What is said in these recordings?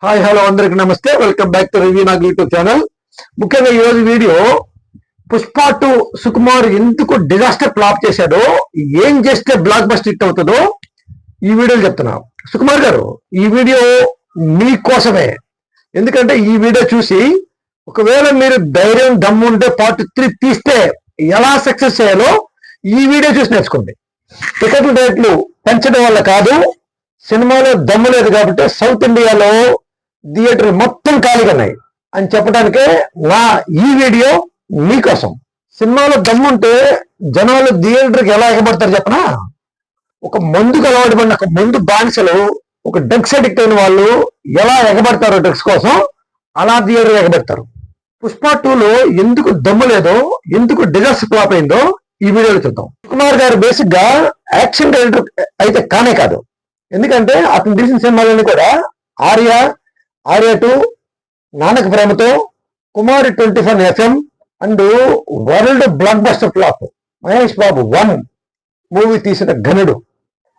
Hi hello అందరికి నమస్తే. Welcome back to review Nag YouTube channel. ముఖ్యంగా ఈ రోజు వీడియో పుష్ప 2 సుకుమార్ ఎందుకు డిజాస్టర్ ఫ్లాప్ చేశాడో, ఏం చేస్తే బ్లాక్ బస్టర్ హిట్ అవుతుందో ఈ వీడియోలో చెప్తున్నా. సుకుమార్ గారు, ఈ వీడియో మీకోసమే. ఎందుకంటే ఈ వీడియో చూసి ఒకవేళ మీరు ధైర్యం దమ్ము ఉంటే పార్ట్ 3 తీస్తే ఎలా సక్సెస్ చేయాలో ఈ వీడియో చూసి నేర్చుకోండి. టికెట్ల రేట్లు పెంచడం వల్ల కాదు, సినిమాలో దమ్ము లేదు కాబట్టి సౌత్ ఇండియాలో థియేటర్ మొత్తం ఖాళీగా ఉన్నాయి అని చెప్పడానికే నా ఈ వీడియో మీకోసం. సినిమాలో దమ్ముంటే జనాలు థియేటర్కి ఎలా ఎగబడతారు చెప్పనా? ఒక మందుకు అలవాటు పడిన ఒక మందు బానిసలు, ఒక డ్రగ్స్ అడిక్ట్ అయిన వాళ్ళు ఎలా ఎగబడతారో డ్రగ్స్ కోసం, అలా థియేటర్ ఎగబడతారు. పుష్ప 2లో ఎందుకు దమ్ము లేదో, ఎందుకు డిజాస్టర్ ఫ్లాప్ అయిందో ఈ వీడియోలో చూద్దాం. కుమార్ గారు బేసిక్ గా యాక్షన్ డైరెక్టర్ అయితే కానే కాదు. ఎందుకంటే అతను తీసిన సినిమాలన్నీ కూడా ఆర్య 2, నానక ప్రేమతో, కుమారి 24 FM and world block buster flop Mahesh Babu 1 movie తీసిన ఘనుడు.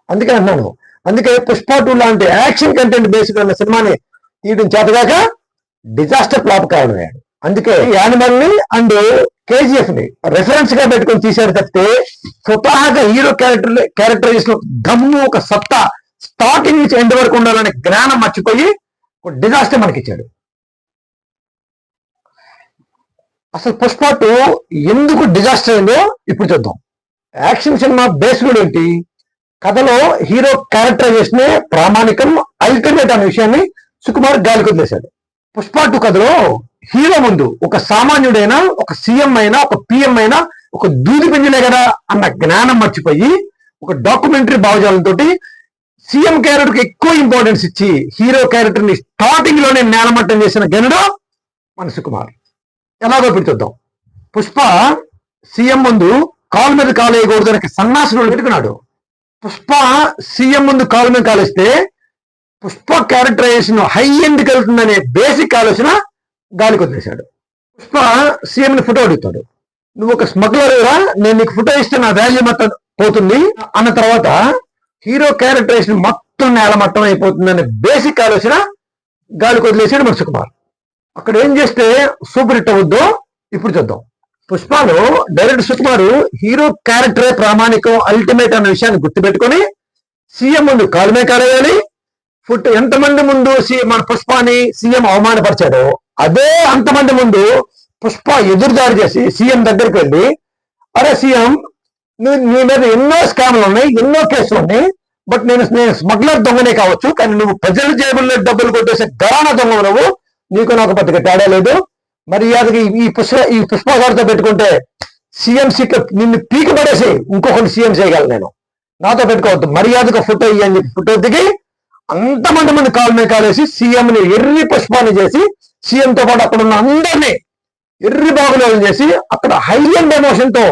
అందుకే అన్నాను, అందుకే పుష్ప 2 లాంటి యాక్షన్ కంటెంట్ బేస్డ్ ఉన్న సినిమాని తీయడం చేతగాక డిజాస్టర్ ఫ్లాప్ కారణమయ్యాడు. అందుకే యానిమల్ ని అండ్ కేజీఎఫ్ ని రెఫరెన్స్ గా పెట్టుకొని తీశాడు తప్పితే స్వతహాగా హీరో క్యారెక్టరైజేషన్ దమ్ము, ఒక సత్తా స్టార్టింగ్ నుంచి ఎండ్ వరకు ఉండాలనే జ్ఞానం మర్చిపోయి ఒక డిజాస్టర్ మనకిచ్చాడు. అసలు పుష్ప 2 ఎందుకు డిజాస్టర్ అయిందో ఇప్పుడు చూద్దాం. యాక్షన్ సినిమా బేస్డ్ ఏంటి? కథలో హీరో క్యారెక్టరైజేషన్ ప్రామాణికం, అల్టిమేట్ అనే విషయాన్ని సుకుమార్ గాలికి వదిలేశాడు. పుష్ప 2 కథలో హీరో ముందు ఒక సామాన్యుడైనా, ఒక సీఎం అయినా, ఒక పిఎం అయినా ఒక దూది పింజలే కదా అన్న జ్ఞానం మర్చిపోయి ఒక డాక్యుమెంటరీ భావజాలంతో సీఎం క్యారెక్టర్ కి ఎక్కువ ఇంపార్టెన్స్ ఇచ్చి హీరో క్యారెక్టర్ ని స్టార్టింగ్ లోనే నేలమట్టం చేసిన గనుడు మన సుకుమార్. ఎలాగో చూద్దాం. పుష్ప సీఎం ముందు కాలు మీద కాలు వేయకూడదు అని సన్నాసులు పెట్టుకున్నాడు. పుష్ప సీఎం ముందు కాలు మీద కాలేస్తే పుష్ప క్యారెక్టరైజేషన్ హై ఎండ్కి వెళ్తుందనే బేసిక్ ఆలోచన గాలికి వదిలేశాడు. పుష్ప సీఎం ని ఫోటో అడుగుతాడు, నువ్వు ఒక స్మగ్లర్ రా, నేను నీకు ఫోటో ఇస్తే నా వాల్యూ మొత్తం పోతుంది అన్న తర్వాత హీరో క్యారెక్టరైజేషన్ మొత్తం నేలమట్టం అయిపోతుందనే బేసిక్ ఆలోచన గాలికి వదిలేసాడు మన సుకుమార్. అక్కడ ఏం చేస్తే సూపర్ హిట్ అవుద్దో ఇప్పుడు చూద్దాం. పుష్పలో డైరెక్టర్ సుకుమారు హీరో క్యారెక్టరే ప్రామాణికం, అల్టిమేట్ అన్న విషయాన్ని గుర్తుపెట్టుకొని సీఎం ముందు కాలుమే కాలేయాలి. ఎంతమంది ముందు మన పుష్పని సీఎం అవమానపరిచాడో అదే అంతమంది ముందు పుష్ప ఎదురుదారి చేసి సీఎం దగ్గరికి వెళ్ళి, అరే సీఎం, నీ మీద ఎన్నో స్కామ్లు ఉన్నాయి, ఎన్నో కేసులు ఉన్నాయి, బట్ నేను స్మగ్లర్ దొంగనే కావచ్చు, కానీ నువ్వు ప్రజల జేబుల్లో డబ్బులు కొట్టేసే ఘరానా దొంగ నువ్వు, నీకు నాకు పెద్దగా తేడా లేదు. మర్యాదకి ఈ పుష్ప గారితో పెట్టుకుంటే సీఎం సీట్ నిన్ను పీకి పడేసి ఇంకొకటి సీఎం చేయగలను, నేను నాతో పెట్టుకోవద్దు, మర్యాదగా ఫోటో ఇయ్యి అని చెప్పి ఫోటో దిగి అంతమంది కాలు మీద కాలేసి సీఎం ని ఎర్రి పుష్పాన్ని చేసి సీఎంతో పాటు అక్కడ ఉన్న అందరినీ ఎర్రి బాగులు చేసి అక్కడ హై అండ్ ఎమోషన్ తో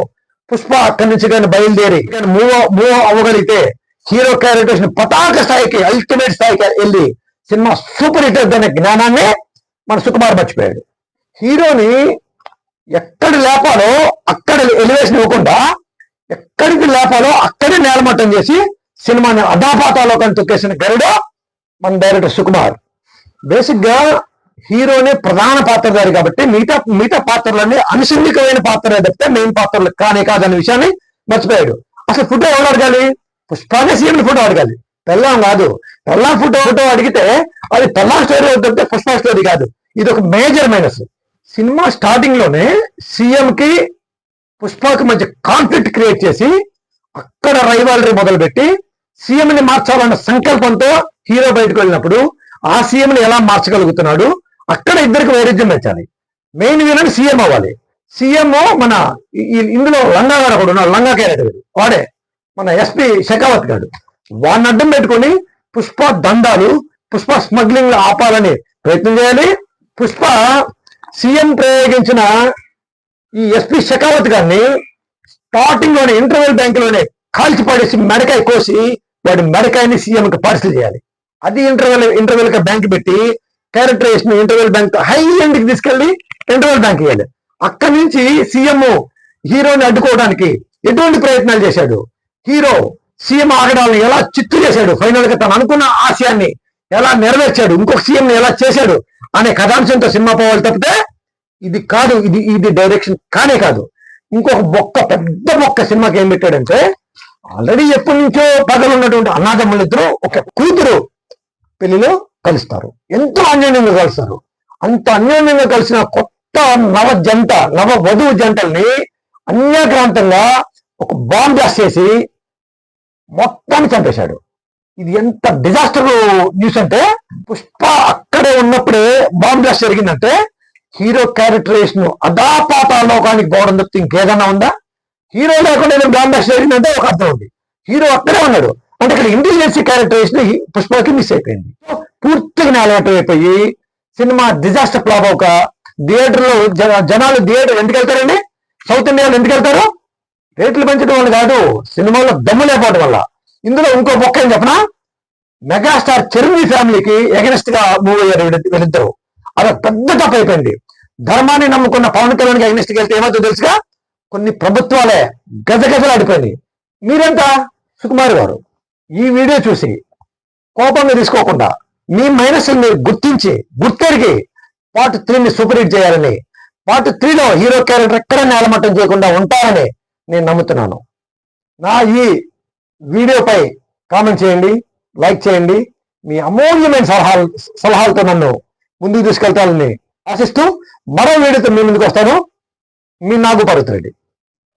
పుష్ప అక్కడి నుంచి కానీ బయలుదేరి కానీ మూవ్ అవ్వగలిగితే హీరో క్యారెక్టర్స్ పతాక స్థాయికి, అల్టిమేట్ స్థాయికి వెళ్ళి సినిమా సూపర్ హిట్ అనే జ్ఞానాన్ని మన సుకుమార్ మర్చిపోయాడు. హీరోని ఎక్కడ లేపాలో అక్కడ ఎలివేషన్ ఇవ్వకుండా ఎక్కడికి లేపాలో అక్కడే నేలమట్టం చేసి సినిమాని అధాపాతాలో కానీ తొక్కేసిన గరుడు మన డైరెక్టర్ సుకుమార్. బేసిక్ గా హీరోనే ప్రధాన పాత్రధారి కాబట్టి మిగతా పాత్రలన్నీ అనుసంధికమైన పాత్ర తప్పితే మెయిన్ పాత్రలు కానే కాదనే విషయాన్ని మర్చిపోయాడు. అసలు ఫోటో ఎవరు అడగాలి? పుష్పగా సీఎం ఫోటో అడగాలి, పెళ్ళాం కాదు. పెళ్ళాం ఫోటో అడిగితే అది పెళ్ళాం స్టోరీ అవుతుంటే పుష్ప స్టోరీ కాదు. ఇది ఒక మేజర్ మైనస్. సినిమా స్టార్టింగ్ లోనే సీఎం కి పుష్పకి మధ్య కాన్ఫ్లిక్ట్ క్రియేట్ చేసి అక్కడ రైవాలరీ మొదలుపెట్టి సీఎం ని మార్చాలన్న సంకల్పంతో హీరో బయటకు వెళ్ళినప్పుడు ఆ సీఎం ని ఎలా మార్చగలుగుతున్నాడు, అక్కడ ఇద్దరికి వైరుధ్యం పెంచాలి. మెయిన్ విలన్ సీఎం అవ్వాలి. సీఎం మన ఇందులో లంగా గారు ఒకడు ఉన్నాడు, లంగా క్యారెక్టర్ వాడే మన ఎస్పీ షెకావత్ గారు. వాడిని అడ్డం పెట్టుకుని పుష్ప దందాలు, పుష్ప స్మగ్లింగ్ ఆపాలని ప్రయత్నం చేయాలి. పుష్ప సీఎం ప్రయోగించిన ఈ ఎస్పీ షెకావత్ గారిని స్టార్టింగ్ లోనే ఇంటర్వెల్ బ్యాంక్ లోనే కాల్చి పడేసి మెడకాయ కోసి వాడి మెడకాయని సీఎంకి పార్సల్ చేయాలి. అది ఇంటర్వెల్ బ్యాంక్ పెట్టి క్యారెక్టరైజేషన్ ఇంటర్వెల్ బ్యాంక్ హై ఎండ్కి తీసుకెళ్లి ఇంటర్వెల్ బ్యాంక్ ఇవ్వాలి. అక్కడి నుంచి సీఎం హీరోని అడ్డుకోవడానికి ఎటువంటి ప్రయత్నాలు చేశాడు, హీరో సీఎం ఆగడాలను ఎలా చిత్తు చేశాడు, ఫైనల్ గా తను అనుకున్న ఆశయాన్ని ఎలా నెరవేర్చాడు, ఇంకొక సీఎం ఎలా చేశాడు అనే కథాంశంతో సినిమా పోవాలి తప్పితే ఇది కాదు, ఇది డైరెక్షన్ కానే కాదు. ఇంకొక పెద్ద బొక్క సినిమాకి ఏం పెట్టాడంటే, ఆల్రెడీ ఎప్పటి నుంచో పగలు ఉన్నటువంటి అన్నాదమ్ములు ఇద్దరు ఒక కూతురు పెళ్లిలో కలుస్తారు, ఎంతో అన్యోన్యంగా కలుస్తారు. అంత అన్యోన్యంగా కలిసిన కొత్త నవ వధువు జంటల్ని అన్యాక్రాంతంగా ఒక బాంబ్ బ్లాస్ట్ చేసి మొత్తాన్ని చంపేశాడు. ఇది ఎంత డిజాస్టర్ న్యూస్ అంటే, పుష్ప అక్కడే ఉన్నప్పుడే బాంబ్ బ్లాస్ట్ జరిగిందంటే హీరో క్యారెక్టరేషన్ అదాపాతాలోకానికి పోవడం తప్పితే ఇంకేదన్నా ఉందా? హీరో లేకుండా బాంబ్ బ్లాస్ట్ జరిగిందంటే ఒక అర్థం ఉంది. హీరో అక్కడే ఉన్నాడు అంటే ఇక్కడ ఇంటెలిజెన్సీ క్యారెక్టరేషన్ పుష్పకి మిస్ అయిపోయింది. పూర్తిగా నేలవటం అయిపోయి సినిమా డిజాస్టర్ ఫ్లాప్ ఒక థియేటర్లో జనాలు థియేటర్ ఎందుకు వెళ్తారండి? సౌత్ ఇండియాలో ఎందుకు వెళ్తారు? రేట్లు పెంచడం వల్ల కాదు, సినిమాలో దమ్ము లేకపోవడం వల్ల. ఇందులో ఇంకో బొక్క ఏం చెప్పనా, మెగాస్టార్ చిరంజీవి ఫ్యామిలీకి ఎగనెస్ట్ గా మూవ్ అయ్యారు వీళ్ళిద్దరు. అదొక పెద్ద తప్పు అయిపోయింది. ధర్మాన్ని నమ్ముకున్న పవన్ కళ్యాణ్కి ఎగనెస్ట్ కి వెళ్తే ఏమవుతుందో తెలుసుగా, కొన్ని ప్రభుత్వాలే గజగజలాడిపోయింది. మీరెంత సుకుమార్ గారు ఈ వీడియో చూసి కోపంగా తీసుకోకుండా మీ మైనస్ మీరు గుర్తెరిగి పార్ట్ 3ని సూపర్ హిట్ చేయాలని, పార్ట్ 3లో హీరో క్యారెక్టర్ ఎక్కడ నేలమట్టం చేయకుండా ఉంటారని నేను నమ్ముతున్నాను. నా ఈ వీడియోపై కామెంట్ చేయండి, లైక్ చేయండి. మీ అమూల్యమైన సలహాలతో నన్ను ముందుకు తీసుకెళ్తానని ఆశిస్తూ మరో వీడియోతో మీ ముందుకు వస్తాను. మీ నాగు పర్వతరెడ్డి.